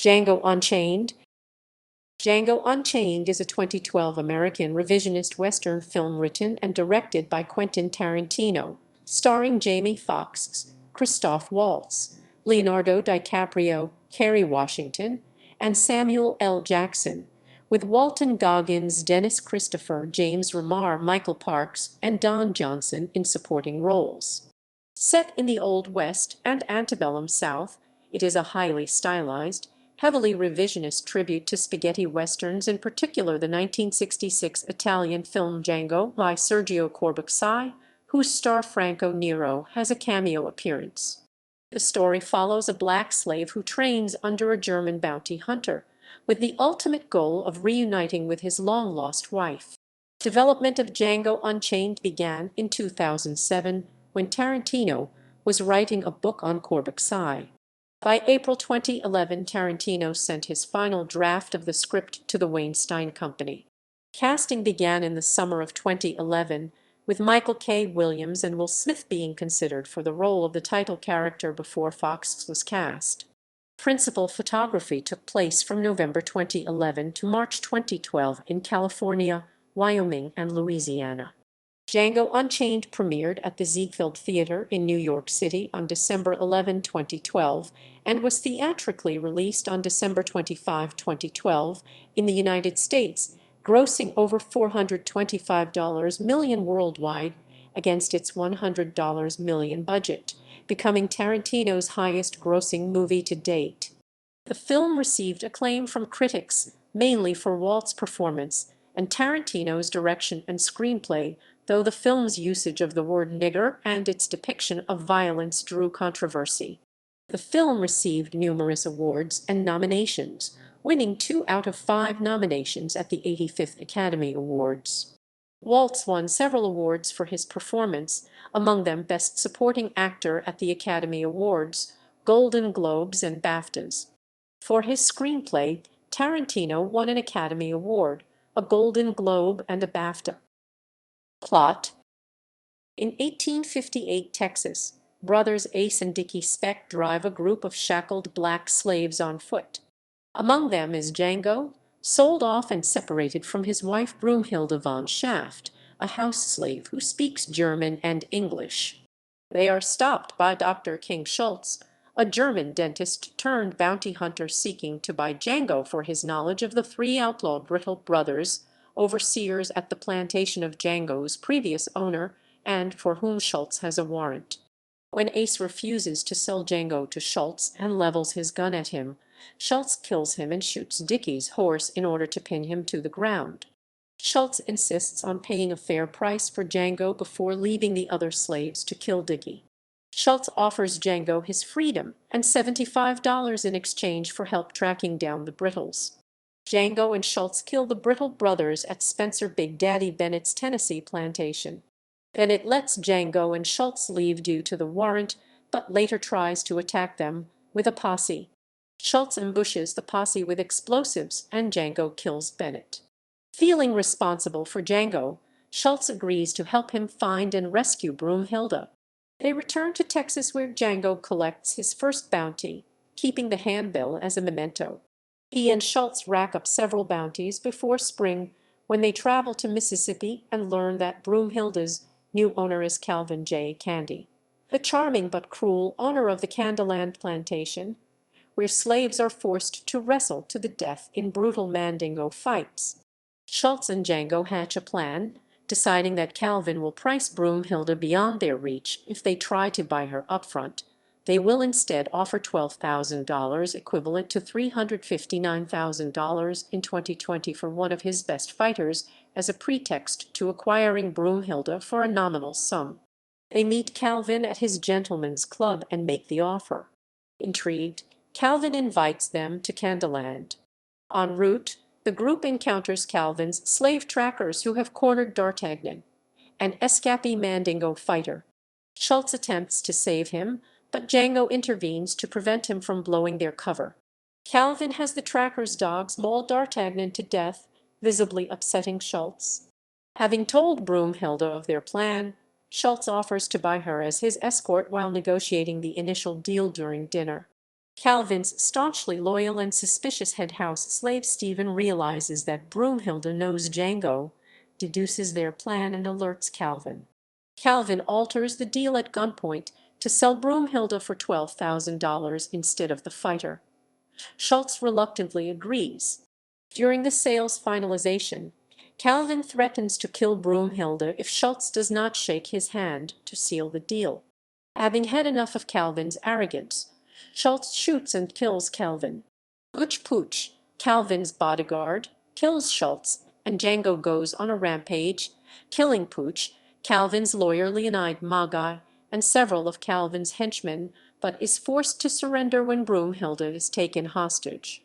Django Unchained. Django Unchained is a 2012 American revisionist Western film written and directed by Quentin Tarantino, starring Jamie Foxx, Christoph Waltz, Leonardo DiCaprio, Kerry Washington, and Samuel L. Jackson, with Walton Goggins, Dennis Christopher, James Remar, Michael Parks, and Don Johnson in supporting roles. Set in the Old West and Antebellum South, it is a highly stylized, heavily revisionist tribute to spaghetti westerns, in particular the 1966 Italian film Django by Sergio Corbucci, whose star Franco Nero has a cameo appearance. The story follows a black slave who trains under a German bounty hunter, with the ultimate goal of reuniting with his long-lost wife. Development of Django Unchained began in 2007 when Tarantino was writing a book on Corbucci. By April 2011, Tarantino sent his final draft of the script to the Weinstein Company. Casting began in the summer of 2011, with Michael K. Williams and Will Smith being considered for the role of the title character before Fox was cast. Principal photography took place from November 2011 to March 2012 in California, Wyoming, and Louisiana. Django Unchained premiered at the Ziegfeld Theater in New York City on December 11, 2012, and was theatrically released on December 25, 2012, in the United States, grossing over $425 million worldwide against its $100 million budget, becoming Tarantino's highest-grossing movie to date. The film received acclaim from critics, mainly for Walt's performance and Tarantino's direction and screenplay, though the film's usage of the word nigger and its depiction of violence drew controversy. The film received numerous awards and nominations, winning 2 out of 5 nominations at the 85th Academy Awards. Waltz won several awards for his performance, among them Best Supporting Actor at the Academy Awards, Golden Globes, and BAFTAs. For his screenplay, Tarantino won an Academy Award, a Golden Globe, and a BAFTA. Plot: in 1858 Texas, brothers Ace and Dickie Speck drive a group of shackled black slaves on foot. Among them is Django, sold off and separated from his wife Broomhilda von Schaft, a house slave who speaks German and English. They are stopped by Dr. King Schultz, a German dentist turned bounty hunter seeking to buy Django for his knowledge of the 3 outlawed Brittle brothers, overseers at the plantation of Django's previous owner, and for whom Schultz has a warrant. When Ace refuses to sell Django to Schultz and levels his gun at him, Schultz kills him and shoots Dickie's horse in order to pin him to the ground. Schultz insists on paying a fair price for Django before leaving the other slaves to kill Dickie. Schultz offers Django his freedom and $75 in exchange for help tracking down the Brittles. Django and Schultz kill the Brittle brothers at Spencer Big Daddy Bennett's Tennessee plantation. Bennett lets Django and Schultz leave due to the warrant, but later tries to attack them with a posse. Schultz ambushes the posse with explosives, and Django kills Bennett. Feeling responsible for Django, Schultz agrees to help him find and rescue Broomhilda. They return to Texas, where Django collects his first bounty, keeping the handbill as a memento. He and Schultz rack up several bounties before spring, when they travel to Mississippi and learn that Broomhilda's new owner is Calvin J. Candy, the charming but cruel owner of the Candyland plantation, where slaves are forced to wrestle to the death in brutal Mandingo fights. Schultz and Django hatch a plan, deciding that Calvin will price Broomhilda beyond their reach if they try to buy her upfront. They will instead offer $12,000, equivalent to $359,000 in 2020, for one of his best fighters as a pretext to acquiring Broomhilda for a nominal sum. They meet Calvin at his gentleman's club and make the offer. Intrigued, Calvin invites them to Candyland. En route, the group encounters Calvin's slave trackers who have cornered D'Artagnan, an escapee Mandingo fighter. Schultz attempts to save him, but Django intervenes to prevent him from blowing their cover. Calvin has the trackers' dogs maul D'Artagnan to death, visibly upsetting Schultz. Having told Broomhilda of their plan, Schultz offers to buy her as his escort while negotiating the initial deal during dinner. Calvin's staunchly loyal and suspicious head house slave Stephen realizes that Broomhilda knows Django, deduces their plan, and alerts Calvin. Calvin alters the deal at gunpoint to sell Broomhilda for $12,000 instead of the fighter. Schultz reluctantly agrees. During the sale's finalization, Calvin threatens to kill Broomhilda if Schultz does not shake his hand to seal the deal. Having had enough of Calvin's arrogance, Schultz shoots and kills Calvin. Butch Pooch, Calvin's bodyguard, kills Schultz, and Django goes on a rampage, killing Pooch, Calvin's lawyer Leonide Magai, and several of Calvin's henchmen, but is forced to surrender when Broomhilda is taken hostage.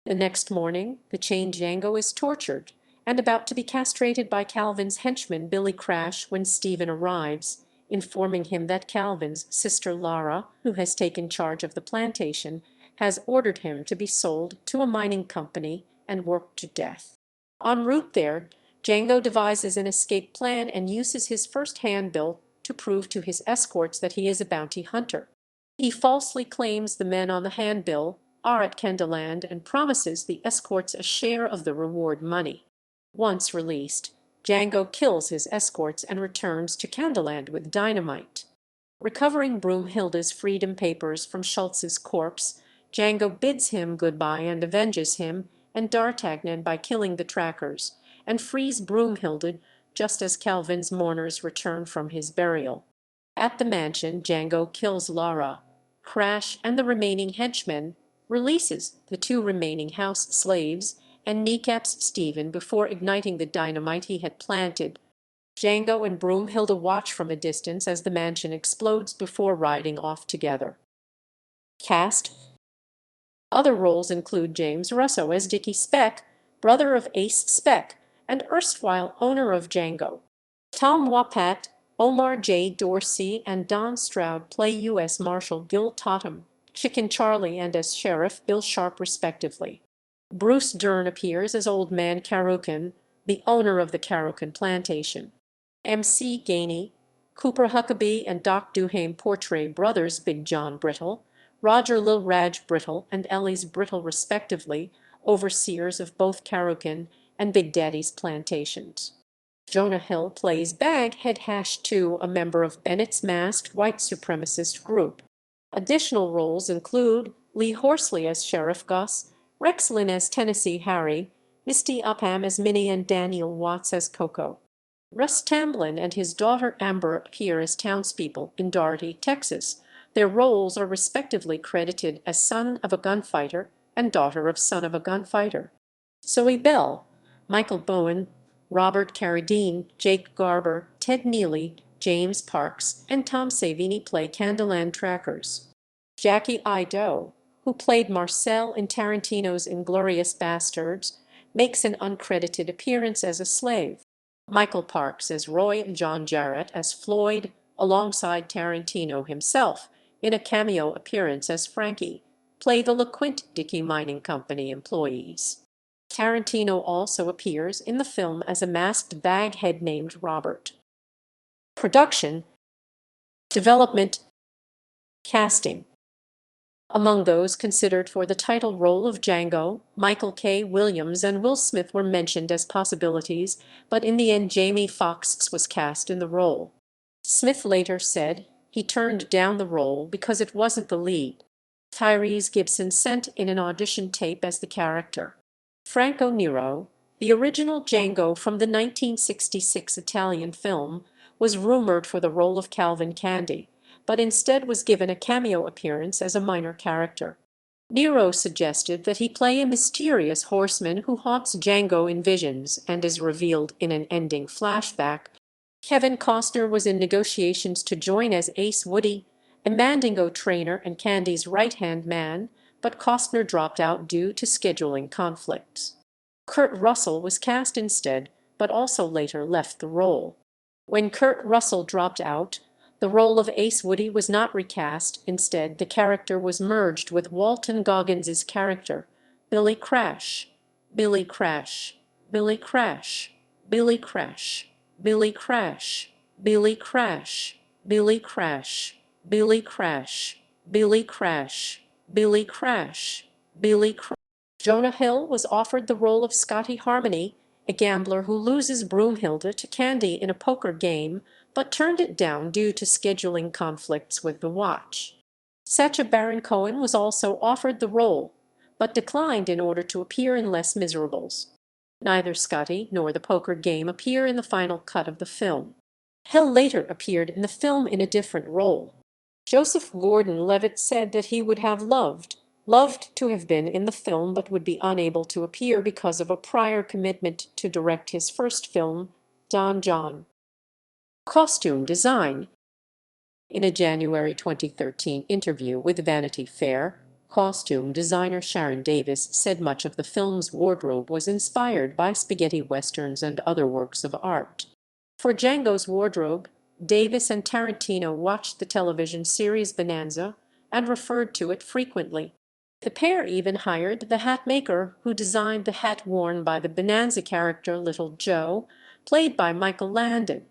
The next morning, the chained Django is tortured and about to be castrated by Calvin's henchman Billy Crash when Stephen arrives, informing him that Calvin's sister Lara, who has taken charge of the plantation, has ordered him to be sold to a mining company and worked to death. En route there, Django devises an escape plan and uses his first handbill to prove to his escorts that he is a bounty hunter. He falsely claims the men on the handbill are at Candyland and promises the escorts a share of the reward money. Once released, Django kills his escorts and returns to Candyland with dynamite. Recovering Broomhilda's freedom papers from Schultz's corpse, Django bids him goodbye and avenges him and D'Artagnan by killing the trackers, and frees Broomhilda just as Calvin's mourners return from his burial. At the mansion, Django kills Lara, Crash, and the remaining henchmen, releases the two remaining house slaves, and kneecaps Stephen before igniting the dynamite he had planted. Django and Broomhilda watch from a distance as the mansion explodes before riding off together. Cast. Other roles include James Russo as Dickie Speck, brother of Ace Speck, and erstwhile owner of Django. Tom Wopat, Omar J. Dorsey, and Don Stroud play U.S. Marshal Gil Totham, Chicken Charlie, and as Sheriff Bill Sharp respectively. Bruce Dern appears as Old Man Carucan, the owner of the Carucan plantation. M.C. Gainey, Cooper Huckabee, and Doc Duhame portray brothers Big John Brittle, Roger Lil Raj Brittle, and Ellie's Brittle respectively, overseers of both Carucan and Big Daddy's plantations. Jonah Hill plays Baghead Hash 2, a member of Bennett's masked white supremacist group. Additional roles include Lee Horsley as Sheriff Gus, Rex Lynn as Tennessee Harry, Misty Upham as Minnie, and Daniel Watts as Coco. Russ Tamblyn and his daughter Amber appear as townspeople in Doherty, Texas. Their roles are respectively credited as son of a gunfighter and daughter of son of a gunfighter. Zoe Bell, Michael Bowen, Robert Carradine, Jake Garber, Ted Neely, James Parks, and Tom Savini play Candyland trackers. Jackie Ido, who played Marcel in Tarantino's Inglourious Bastards, makes an uncredited appearance as a slave. Michael Parks as Roy and John Jarrett as Floyd, alongside Tarantino himself, in a cameo appearance as Frankie, play the LeQuint Dickey Mining Company employees. Tarantino also appears in the film as a masked baghead named Robert. Production, development, casting. Among those considered for the title role of Django, Michael K. Williams and Will Smith were mentioned as possibilities, but in the end Jamie Foxx was cast in the role. Smith later said he turned down the role because it wasn't the lead. Tyrese Gibson sent in an audition tape as the character. Franco Nero, the original Django from the 1966 Italian film, was rumored for the role of Calvin Candy, but instead was given a cameo appearance as a minor character. Nero suggested that he play a mysterious horseman who haunts Django in visions and is revealed in an ending flashback. Kevin Costner was in negotiations to join as Ace Woody, a Mandingo trainer and Candy's right-hand man, but Costner dropped out due to scheduling conflicts. Kurt Russell was cast instead, but also later left the role. When Kurt Russell dropped out, the role of Ace Woody was not recast. Instead, the character was merged with Walton Goggins' character, Billy Crash. Billy Crash. Billy Crash. Billy Crash. Billy Crash. Billy Crash. Billy Crash. Billy Crash. Billy Crash. Billy Crash. Billy Crash. Jonah Hill was offered the role of Scotty Harmony, a gambler who loses Broomhilda to Candy in a poker game, but turned it down due to scheduling conflicts with The Watch. Sacha Baron Cohen was also offered the role, but declined in order to appear in Les Miserables. Neither Scotty nor the poker game appear in the final cut of the film. Hill later appeared in the film in a different role. Joseph Gordon-Levitt said that he would have loved to have been in the film but would be unable to appear because of a prior commitment to direct his first film, Don John. Costume design. In a January 2013 interview with Vanity Fair, costume designer Sharon Davis said much of the film's wardrobe was inspired by spaghetti westerns and other works of art. For Django's wardrobe, Davis and Tarantino watched the television series Bonanza and referred to it frequently. The pair even hired the hat maker who designed the hat worn by the Bonanza character Little Joe, played by Michael Landon.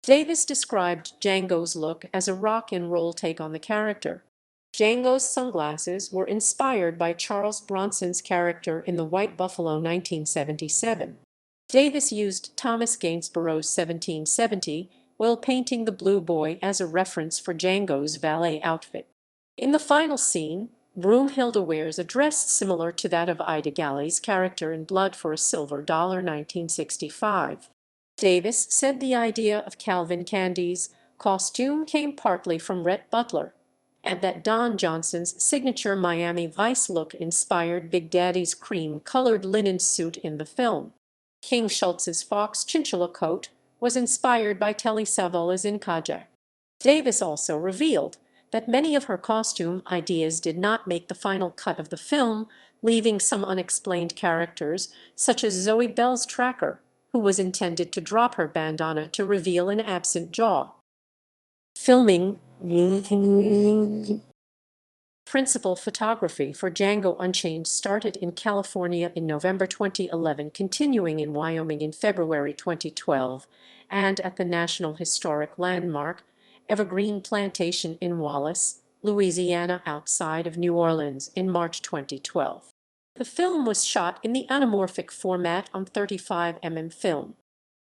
Davis described Django's look as a rock and roll take on the character. Django's sunglasses were inspired by Charles Bronson's character in The White Buffalo 1977. Davis used Thomas Gainsborough's 1770 while painting the Blue Boy as a reference for Django's valet outfit. In the final scene, Broomhilda wears a dress similar to that of Ida Galli's character in Blood for a Silver Dollar 1965. Davis said the idea of Calvin Candy's costume came partly from Rhett Butler, and that Don Johnson's signature Miami Vice look inspired Big Daddy's cream-colored linen suit in the film. King Schultz's fox chinchilla coat was inspired by Telly Savalas in Kajak. Davis also revealed that many of her costume ideas did not make the final cut of the film, leaving some unexplained characters, such as Zoe Bell's tracker, who was intended to drop her bandana to reveal an absent jaw. Filming. Principal photography for Django Unchained started in California in November 2011, continuing in Wyoming in February 2012, and at the National Historic Landmark, Evergreen Plantation in Wallace, Louisiana outside of New Orleans in March 2012. The film was shot in the anamorphic format on 35mm film.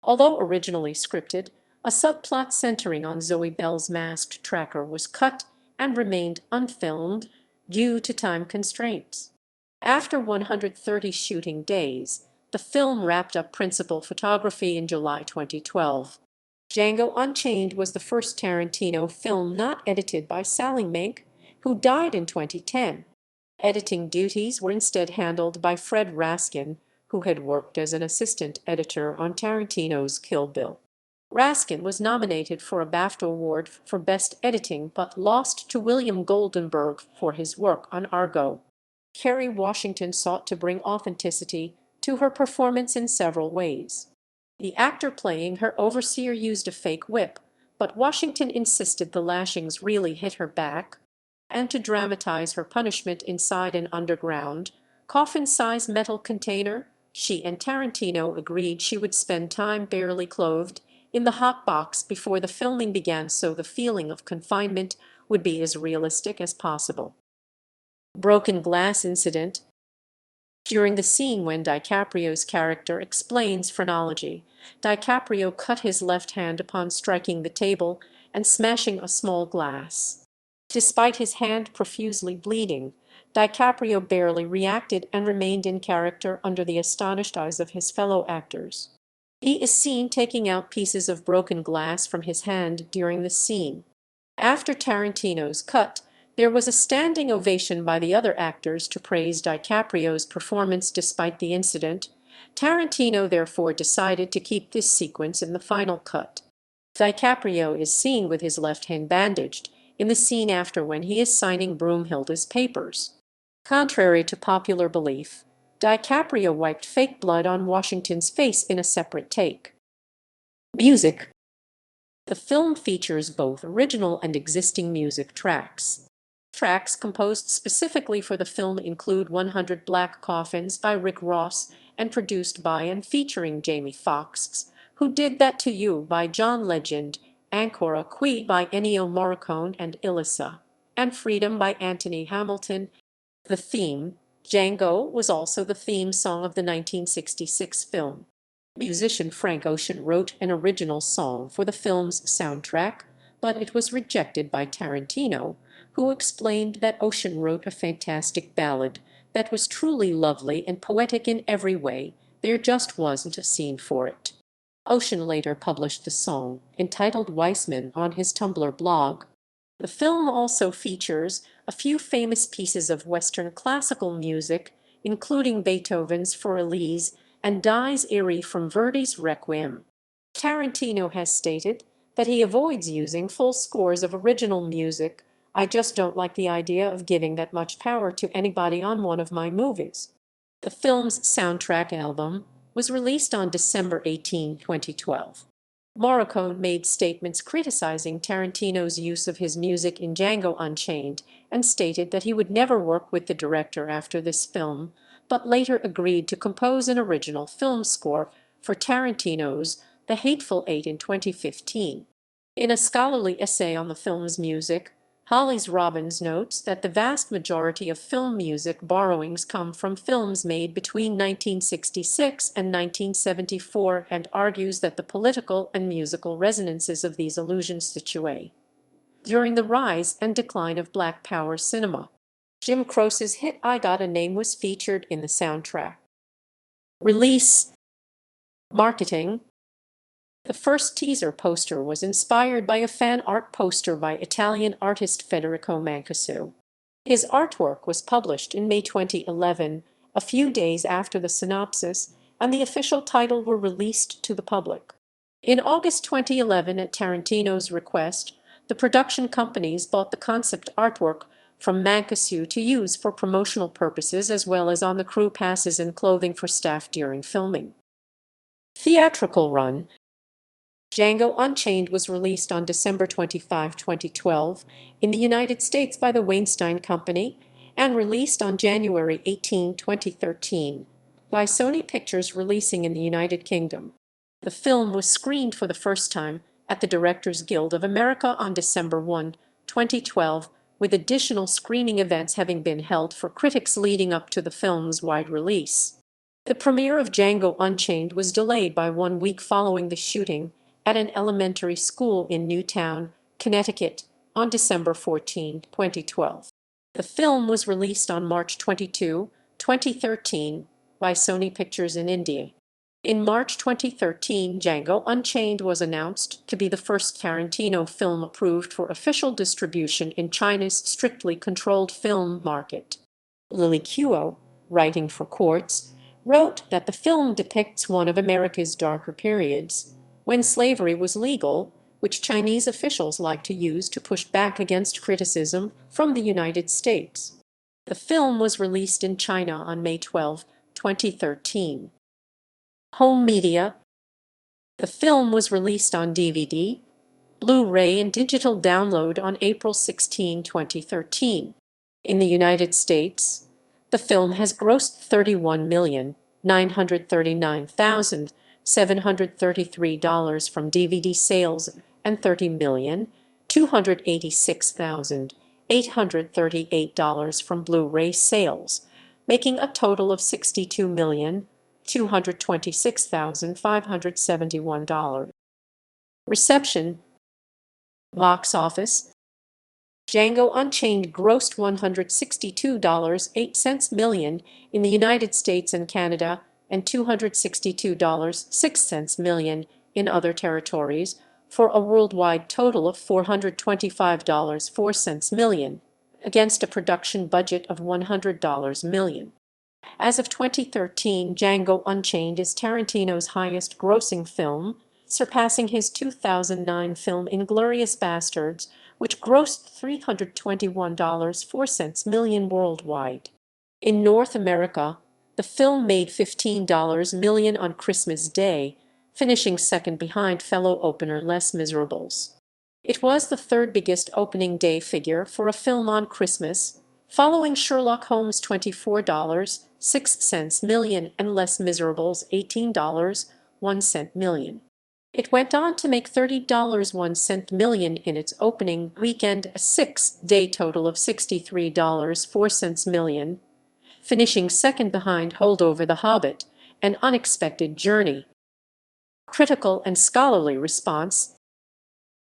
Although originally scripted, a subplot centering on Zoe Bell's masked tracker was cut and remained unfilmed due to time constraints. After 130 shooting days, the film wrapped up principal photography in July 2012. Django Unchained was the first Tarantino film not edited by Sally Menke, who died in 2010. Editing duties were instead handled by Fred Raskin, who had worked as an assistant editor on Tarantino's Kill Bill. Raskin was nominated for a BAFTA Award for Best Editing but lost to William Goldenberg for his work on Argo. Kerry Washington sought to bring authenticity to her performance in several ways. The actor playing her overseer used a fake whip, but Washington insisted the lashings really hit her back. And to dramatize her punishment inside an underground, coffin-size metal container, she and Tarantino agreed she would spend time barely clothed in the hot box before the filming began so the feeling of confinement would be as realistic as possible. Broken glass incident. During the scene when DiCaprio's character explains phrenology, DiCaprio cut his left hand upon striking the table and smashing a small glass. Despite his hand profusely bleeding, DiCaprio barely reacted and remained in character under the astonished eyes of his fellow actors. He is seen taking out pieces of broken glass from his hand during the scene. After Tarantino's cut, there was a standing ovation by the other actors to praise DiCaprio's performance despite the incident. Tarantino therefore decided to keep this sequence in the final cut. DiCaprio is seen with his left hand bandaged in the scene after when he is signing Broomhilda's papers. Contrary to popular belief, DiCaprio wiped fake blood on Washington's face in a separate take. Music. The film features both original and existing music tracks. Tracks composed specifically for the film include 100 Black Coffins by Rick Ross and produced by and featuring Jamie Foxx, Who Did That to You by John Legend, Ancora Qui by Ennio Morricone and Ilissa, and Freedom by Anthony Hamilton The theme, Django, was also the theme song of the 1966 film. Musician Frank Ocean wrote an original song for the film's soundtrack, but it was rejected by Tarantino, who explained that Ocean wrote a fantastic ballad that was truly lovely and poetic in every way. There just wasn't a scene for it. Ocean later published the song, entitled Weissman, on his Tumblr blog. The film also features a few famous pieces of Western classical music, including Beethoven's For Elise and Dies Irae from Verdi's Requiem. Tarantino has stated that he avoids using full scores of original music. I just don't like the idea of giving that much power to anybody on one of my movies. The film's soundtrack album was released on December 18, 2012. Morricone made statements criticizing Tarantino's use of his music in Django Unchained and stated that he would never work with the director after this film, but later agreed to compose an original film score for Tarantino's The Hateful Eight in 2015. In a scholarly essay on the film's music, Hollis Robbins notes that the vast majority of film music borrowings come from films made between 1966 and 1974 and argues that the political and musical resonances of these allusions situate during the rise and decline of Black Power cinema. Jim Croce's hit I Got a Name was featured in the soundtrack. Release. Marketing. The first teaser poster was inspired by a fan art poster by Italian artist Federico Mancuso. His artwork was published in May 2011, a few days after the synopsis and the official title were released to the public. In August 2011, at Tarantino's request, the production companies bought the concept artwork from Mancuso to use for promotional purposes as well as on the crew passes and clothing for staff during filming. Theatrical run. Django Unchained was released on December 25, 2012, in the United States by the Weinstein Company and released on January 18, 2013, by Sony Pictures releasing in the United Kingdom. The film was screened for the first time at the Directors Guild of America on December 1, 2012, with additional screening events having been held for critics leading up to the film's wide release. The premiere of Django Unchained was delayed by 1 week following the shooting at an elementary school in Newtown, Connecticut, on December 14, 2012. The film was released on March 22, 2013, by Sony Pictures in India. In March 2013, Django Unchained was announced to be the first Tarantino film approved for official distribution in China's strictly controlled film market. Lily Kuo, writing for Quartz, wrote that the film depicts one of America's darker periods, when slavery was legal, which Chinese officials like to use to push back against criticism from the United States. The film was released in China on May 12, 2013. Home media. The film was released on DVD, Blu-ray and digital download on April 16, 2013. In the United States, the film has grossed $30,939,733 from DVD sales and $30,286,838 from Blu-ray sales, making a total of $62,226,571. Reception. Box office. Django Unchained grossed $162.08 million in the United States and Canada and $262.06 million in other territories, for a worldwide total of $425.04 million, against a production budget of $100 million. As of 2013, Django Unchained is Tarantino's highest-grossing film, surpassing his 2009 film Inglourious Basterds, which grossed $321.04 million worldwide. In North America, the film made $15 million on Christmas Day, finishing second behind fellow opener Les Miserables. It was the third biggest opening day figure for a film on Christmas, following Sherlock Holmes' $24.06 million and Les Miserables' $18.01 million. It went on to make $30.01 million in its opening weekend, a six-day total of $63.04 million, finishing second behind Holdover the Hobbit, An Unexpected Journey. Critical and scholarly response.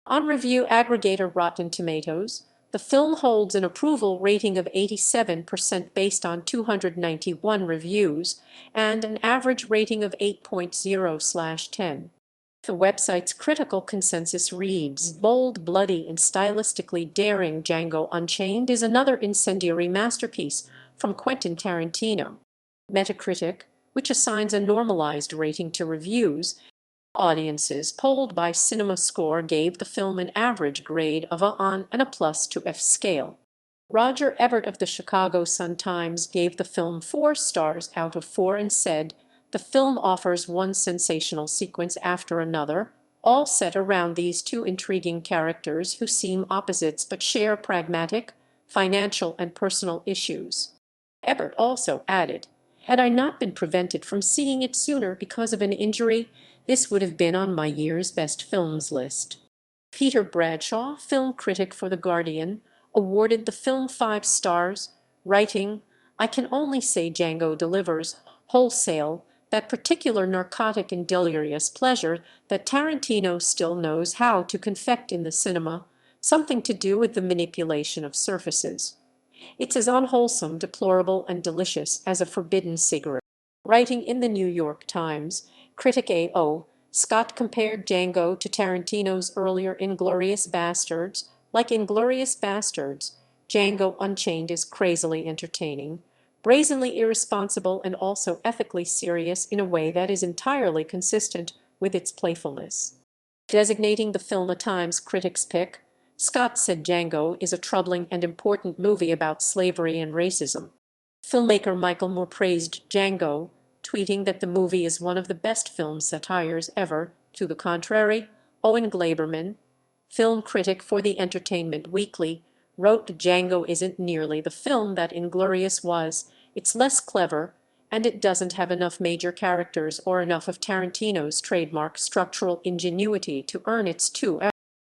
On review aggregator Rotten Tomatoes, the film holds an approval rating of 87% based on 291 reviews and an average rating of 8.0/10. The website's critical consensus reads, "Bold, bloody, and stylistically daring, Django Unchained is another incendiary masterpiece from Quentin Tarantino." Metacritic, which assigns a normalized rating to reviews, audiences polled by CinemaScore gave the film an average grade of a on and a plus to F scale. Roger Ebert of the Chicago Sun-Times gave the film 4 stars out of 4 and said, "The film offers one sensational sequence after another, all set around these two intriguing characters who seem opposites but share pragmatic, financial, and personal issues." Ebert also added, "Had I not been prevented from seeing it sooner because of an injury, this would have been on my year's best films list." Peter Bradshaw, film critic for The Guardian, awarded the film 5 stars, writing, "I can only say Django delivers, wholesale, that particular narcotic and delirious pleasure that Tarantino still knows how to confect in the cinema, something to do with the manipulation of surfaces. It's as unwholesome, deplorable, and delicious as a forbidden cigarette." Writing in the New York Times, critic A.O. Scott compared Django to Tarantino's earlier Inglourious Basterds. Like Inglourious Basterds, Django Unchained is crazily entertaining, brazenly irresponsible, and also ethically serious in a way that is entirely consistent with its playfulness. Designating the film a Times critic's pick, Scott said Django is a troubling and important movie about slavery and racism. Filmmaker Michael Moore praised Django, tweeting that the movie is one of the best film satires ever. To the contrary, Owen Gleiberman, film critic for the Entertainment Weekly, wrote Django isn't nearly the film that Inglourious was, it's less clever, and it doesn't have enough major characters or enough of Tarantino's trademark structural ingenuity to earn its 2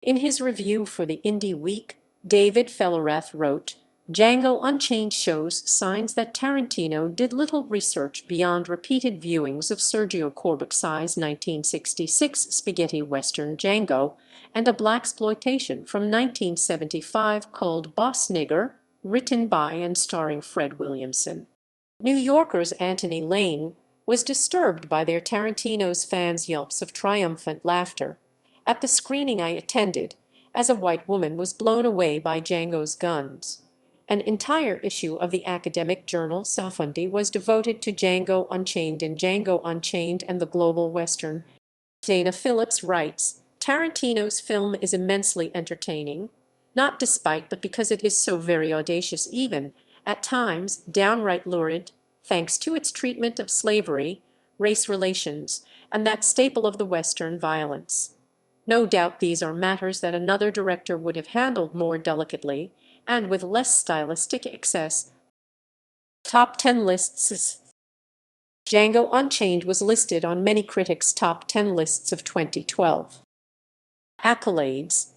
In his review for the Indie Week, David Fellerath wrote, "Django Unchained shows signs that Tarantino did little research beyond repeated viewings of Sergio Corbucci's 1966 spaghetti western Django and a blaxploitation from 1975 called Boss Nigger, written by and starring Fred Williamson." New Yorker's Anthony Lane was disturbed by their Tarantino's fans' yelps of triumphant laughter at the screening I attended, as a white woman was blown away by Django's guns. An entire issue of the academic journal Safundi was devoted to Django Unchained and the Global Western. Dana Phillips writes, "Tarantino's film is immensely entertaining, not despite but because it is so very audacious, even, at times, downright lurid, thanks to its treatment of slavery, race relations, and that staple of the Western, violence. No doubt these are matters that another director would have handled more delicately, and with less stylistic excess." Top 10 lists. Django Unchained was listed on many critics' top 10 lists of 2012. Accolades.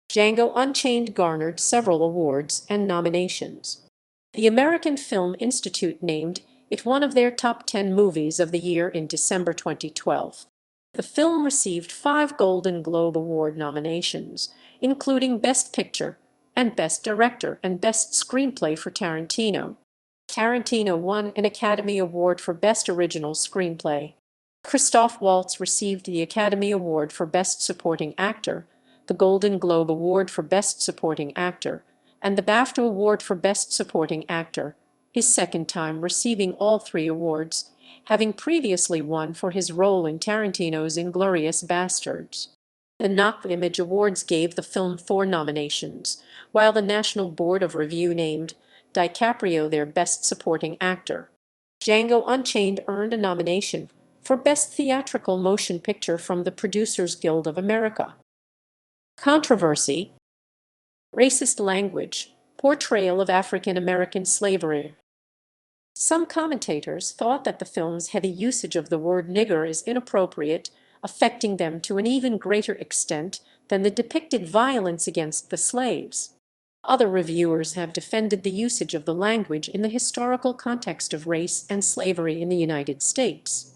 Django Unchained garnered several awards and nominations. The American Film Institute named it one of their top 10 movies of the year in December 2012. The film received 5 Golden Globe Award nominations, including Best Picture and Best Director and Best Screenplay for Tarantino. Tarantino won an Academy Award for Best Original Screenplay. Christoph Waltz received the Academy Award for Best Supporting Actor, the Golden Globe Award for Best Supporting Actor, and the BAFTA Award for Best Supporting Actor, his second time receiving all 3 awards, having previously won for his role in Tarantino's Inglourious Basterds. The Knock Image Awards gave the film 4 nominations, while the National Board of Review named DiCaprio their Best Supporting Actor. Django Unchained earned a nomination for Best Theatrical Motion Picture from the Producers Guild of America. Controversy. Racist language, portrayal of African American slavery. Some commentators thought that the film's heavy usage of the word nigger is inappropriate, affecting them to an even greater extent than the depicted violence against the slaves. Other reviewers have defended the usage of the language in the historical context of race and slavery in the United States.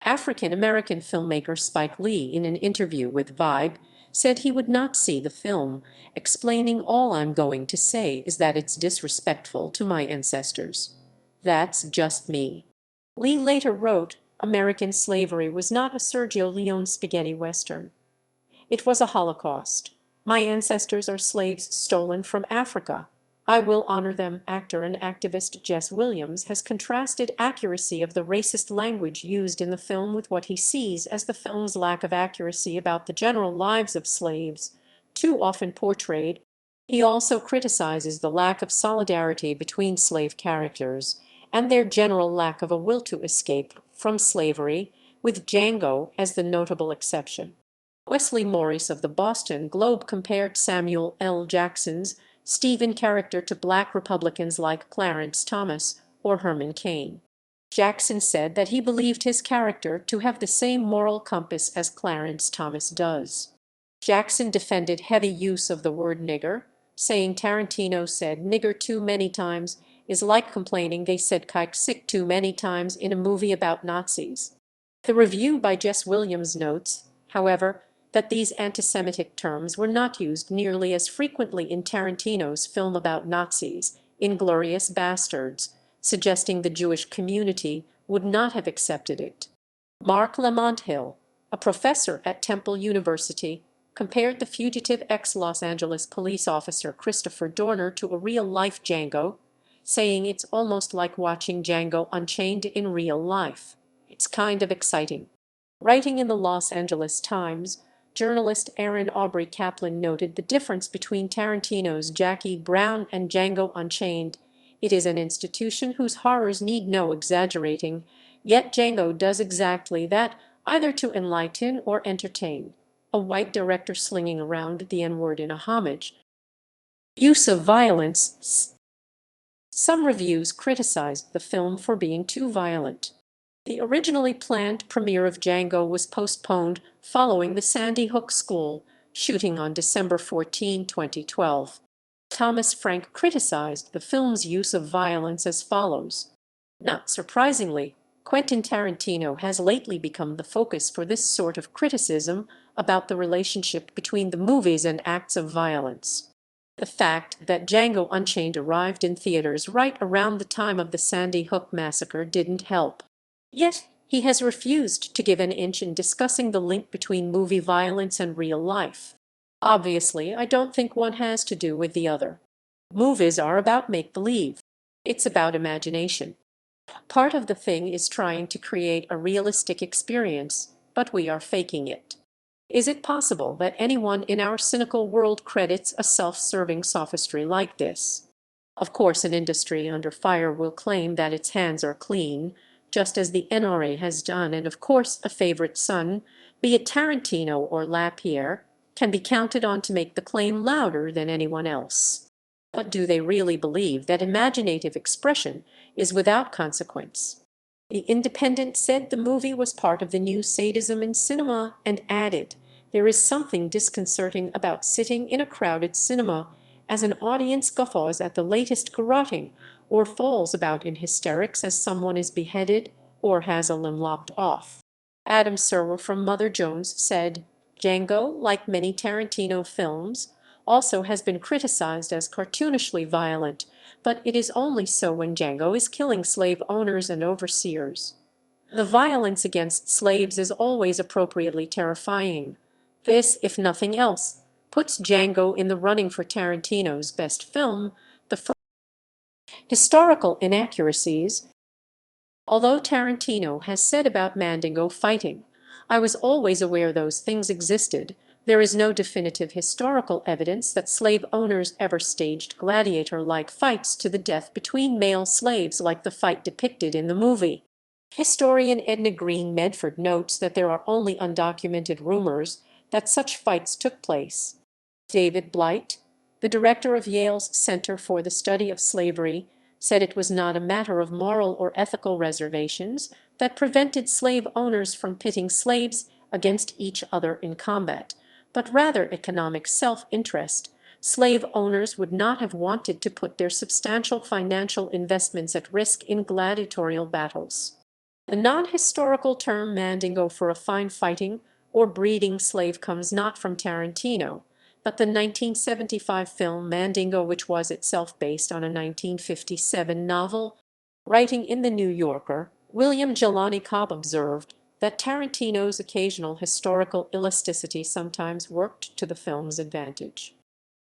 African-American filmmaker Spike Lee, in an interview with Vibe, said he would not see the film, explaining, "All I'm going to say is that it's disrespectful to my ancestors. That's just me." Lee later wrote, "American slavery was not a Sergio Leone spaghetti western. It was a Holocaust. My ancestors are slaves stolen from Africa. I will honor them." Actor and activist Jess Williams has contrasted accuracy of the racist language used in the film with what he sees as the film's lack of accuracy about the general lives of slaves, too often portrayed. He also criticizes the lack of solidarity between slave characters and their general lack of a will to escape from slavery, with Django as the notable exception. Wesley Morris of the Boston Globe compared Samuel L. Jackson's Stephen character to black Republicans like Clarence Thomas or Herman Cain. Jackson said that he believed his character to have the same moral compass as Clarence Thomas does. Jackson defended heavy use of the word nigger, saying Tarantino said nigger too many times is like complaining they said kike sick too many times in a movie about Nazis. The review by Jess Williams notes, however, that these anti-Semitic terms were not used nearly as frequently in Tarantino's film about Nazis, *Inglourious Bastards*, suggesting the Jewish community would not have accepted it. Mark Lamont-Hill, a professor at Temple University, compared the fugitive ex-Los Angeles police officer Christopher Dorner to a real-life Django, saying it's almost like watching Django Unchained in real life. It's kind of exciting. Writing in the Los Angeles Times, journalist Aaron Aubrey Kaplan noted the difference between Tarantino's Jackie Brown and Django Unchained. It is an institution whose horrors need no exaggerating, yet Django does exactly that, either to enlighten or entertain. A white director slinging around the N-word in a homage. Use of violence. Some reviews criticized the film for being too violent. The originally planned premiere of Django was postponed following the Sandy Hook school shooting on December 14, 2012. Thomas Frank criticized the film's use of violence as follows. Not surprisingly, Quentin Tarantino has lately become the focus for this sort of criticism about the relationship between the movies and acts of violence. The fact that Django Unchained arrived in theaters right around the time of the Sandy Hook massacre didn't help. Yet, he has refused to give an inch in discussing the link between movie violence and real life. Obviously, I don't think one has to do with the other. Movies are about make-believe. It's about imagination. Part of the thing is trying to create a realistic experience, but we are faking it. Is it possible that anyone in our cynical world credits a self-serving sophistry like this? Of course, an industry under fire will claim that its hands are clean, just as the NRA has done, and of course a favorite son, be it Tarantino or Lapierre, can be counted on to make the claim louder than anyone else. But do they really believe that imaginative expression is without consequence? The Independent said the movie was part of the new sadism in cinema and added, "There is something disconcerting about sitting in a crowded cinema as an audience guffaws at the latest garroting or falls about in hysterics as someone is beheaded or has a limb lopped off." Adam Serwer from Mother Jones said, "Django, like many Tarantino films, also has been criticized as cartoonishly violent, but it is only so when Django is killing slave owners and overseers. The violence against slaves is always appropriately terrifying. This, if nothing else, puts Django in the running for Tarantino's best film, the first." Historical inaccuracies. Although Tarantino has said about Mandingo fighting, "I was always aware those things existed," there is no definitive historical evidence that slave owners ever staged gladiator-like fights to the death between male slaves like the fight depicted in the movie. Historian Edna Green Medford notes that there are only undocumented rumors that such fights took place. David Blight, the director of Yale's Center for the Study of Slavery, said it was not a matter of moral or ethical reservations that prevented slave owners from pitting slaves against each other in combat, but rather economic self-interest. Slave owners would not have wanted to put their substantial financial investments at risk in gladiatorial battles. The non-historical term mandingo for a fine fighting or breeding slave comes not from Tarantino, but the 1975 film Mandingo, which was itself based on a 1957 novel. Writing in The New Yorker, William Jelani Cobb observed that Tarantino's occasional historical elasticity sometimes worked to the film's advantage.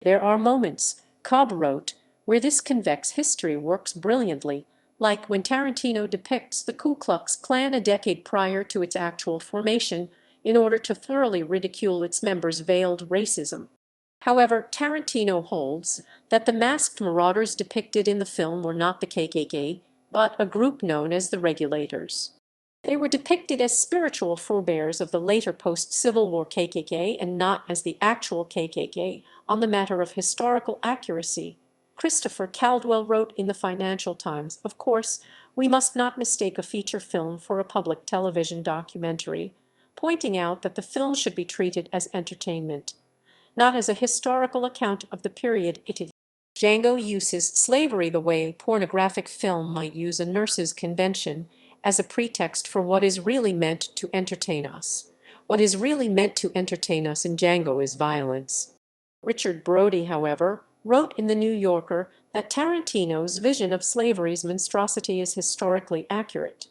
There are moments, Cobb wrote, where this convex history works brilliantly, like when Tarantino depicts the Ku Klux Klan a decade prior to its actual formation in order to thoroughly ridicule its members' veiled racism. However, Tarantino holds that the masked marauders depicted in the film were not the KKK, but a group known as the Regulators. They were depicted as spiritual forebears of the later post-Civil War KKK and not as the actual KKK. On the matter of historical accuracy, Christopher Caldwell wrote in the Financial Times, "Of course, we must not mistake a feature film for a public television documentary," pointing out that the film should be treated as entertainment, not as a historical account of the period it is. Django uses slavery the way a pornographic film might use a nurse's convention as a pretext for what is really meant to entertain us. What is really meant to entertain us in Django is violence. Richard Brody, however, wrote in The New Yorker that Tarantino's vision of slavery's monstrosity is historically accurate.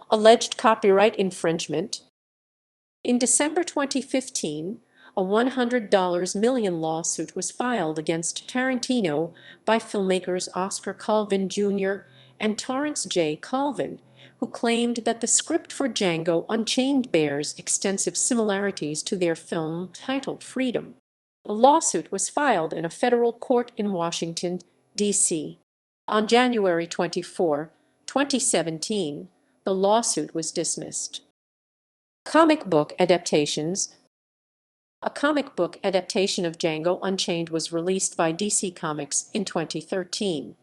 Alleged copyright infringement. In December 2015, a $100 million lawsuit was filed against Tarantino by filmmakers Oscar Colvin Jr. and Torrance J. Colvin, who claimed that the script for Django Unchained bears extensive similarities to their film titled Freedom. The lawsuit was filed in a federal court in Washington, D.C. On January 24, 2017, the lawsuit was dismissed. Comic book adaptations. A comic book adaptation of Django Unchained was released by DC Comics in 2013.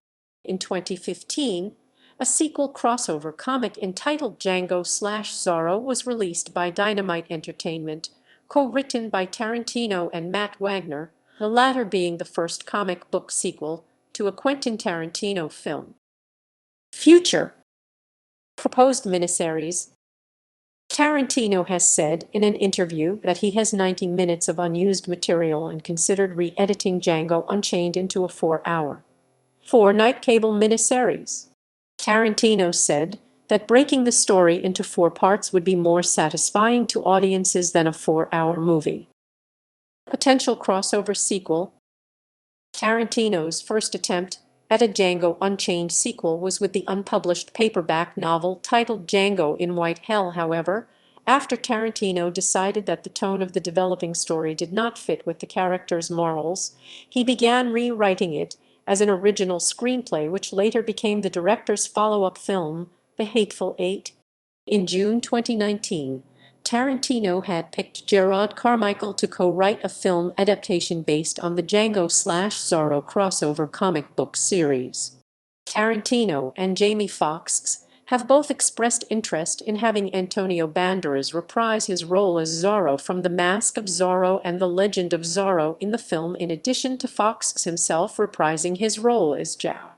In 2015, a sequel crossover comic entitled Django/Zorro was released by Dynamite Entertainment, co-written by Tarantino and Matt Wagner, the latter being the first comic book sequel to a Quentin Tarantino film. Future proposed miniseries. Tarantino has said in an interview that he has 90 minutes of unused material and considered re-editing Django Unchained into a 4-hour, 4-night cable miniseries. Tarantino said that breaking the story into 4 parts would be more satisfying to audiences than a 4-hour movie. Potential crossover sequel. Tarantino's first attempt at a Django Unchained sequel was with the unpublished paperback novel titled Django in White Hell. However, after Tarantino decided that the tone of the developing story did not fit with the character's morals, he began rewriting it as an original screenplay, which later became the director's follow-up film, The Hateful Eight. In June 2019, Tarantino had picked Gerard Carmichael to co-write a film adaptation based on the Django/Zorro crossover comic book series. Tarantino and Jamie Foxx have both expressed interest in having Antonio Banderas reprise his role as Zorro from The Mask of Zorro and The Legend of Zorro in the film, in addition to Foxx himself reprising his role as Zhao.